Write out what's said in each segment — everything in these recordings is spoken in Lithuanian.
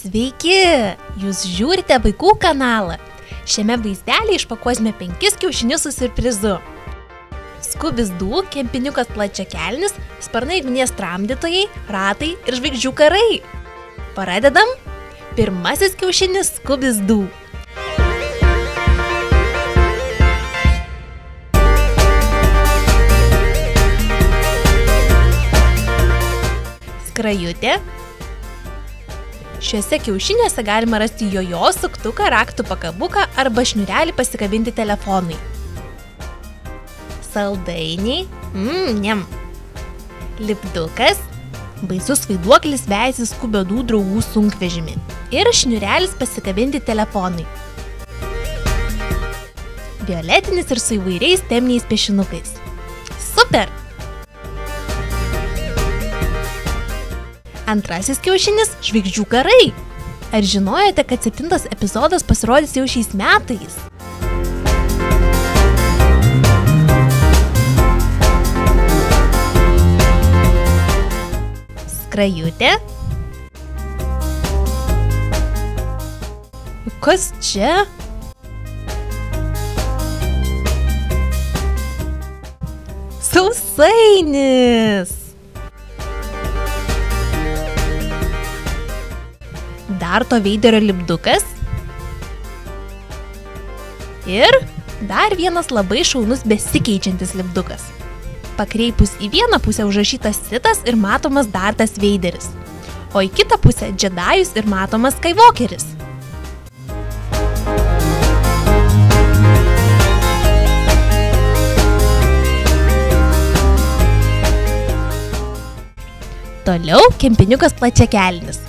Sveiki! Jūs žiūrite vaikų kanalą. Šiame vaizdelį išpakuosime 5 kiaušinius su siurprizu. Skubis Du, kempiniukas plačiakelnis, sparnai ugnies tramdytojai, ratai ir žvaigždžių karai. Pradedam? Pirmasis kiaušinis Skubis Du. Skrajutė. Šiuose kiaušiniuose galima rasti jojo, suktuką, raktų pakabuką arba šniurelį pasikabinti telefonui. Saldainiai. Niam. Lipdukas. Baisus vaiduoklis vejasi Skubio Du draugų sunkvežimį. Ir šniurelis pasikabinti telefonui. Violetinis ir su įvairiais teminiais piešinukais. Super! Antrasis kiaušinis – žvaigždžių karai. Ar žinojote, kad 7 epizodas pasirodys jau šiais metais? Skrajutė. Kas čia? Sausainis. Darto Veiderio lipdukas. Ir dar vienas labai šaunus besikeičiantis lipdukas. Pakreipus į vieną pusę užrašytas Sitas ir matomas Dartas Veideris, o į kitą pusę Džedajus ir matomas Skywalkeris. Toliau kempiniukas plačiakelnis.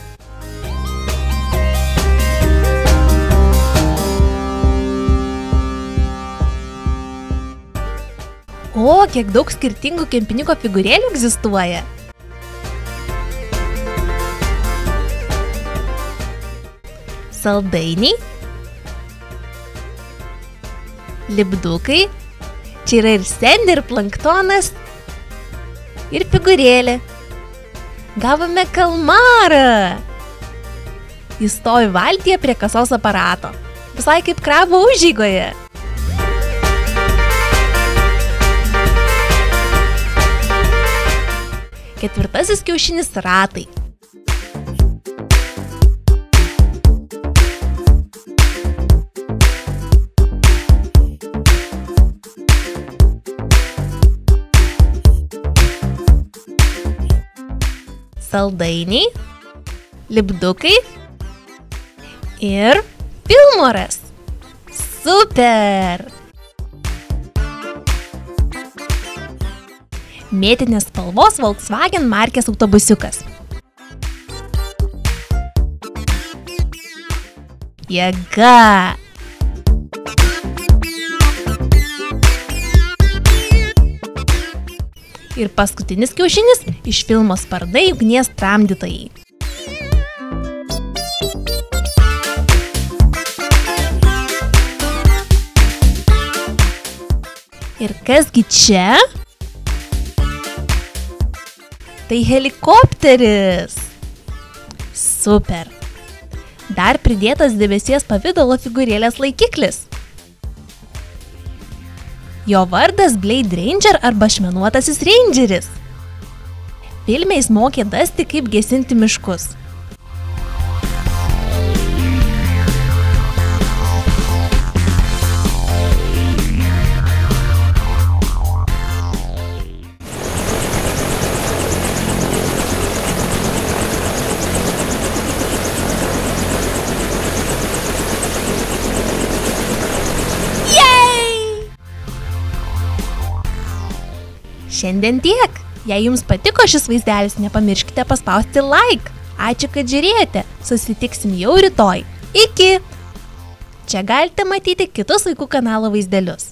O, kiek daug skirtingų kempiniuko figūrėlių egzistuoja. Saldainiai. Lipdukai. Čia yra ir Sandy, ir Planktonas. Ir figūrėlė. Gavome kalmarą. Jis stovi valtyje prie kasos aparato. Visai kaip krabo užeigoje. Ketvirtasis kiaušinis – ratai. Saldainiai, lipdukai ir Filmoras. Super! Mėtinės spalvos Volkswagen markės autobusiukas. Jėga! Ir paskutinis kiaušinis iš filmo Sparnai ugnies tramdytojai. Ir kasgi čia? Tai helikopteris. Super. Dar pridėtas debesies pavidalo figūrėlės laikiklis. Jo vardas Blade Ranger arba Ašmenuotasis Rangeris. Filme jis mokė Dusty, kaip gesinti miškus. Šiandien tiek. Jei jums patiko šis vaizdelis, nepamirškite paspausti like. Ačiū, kad žiūrėjote. Susitiksim jau rytoj. Iki! Čia galite matyti kitus vaikų kanalo vaizdelius.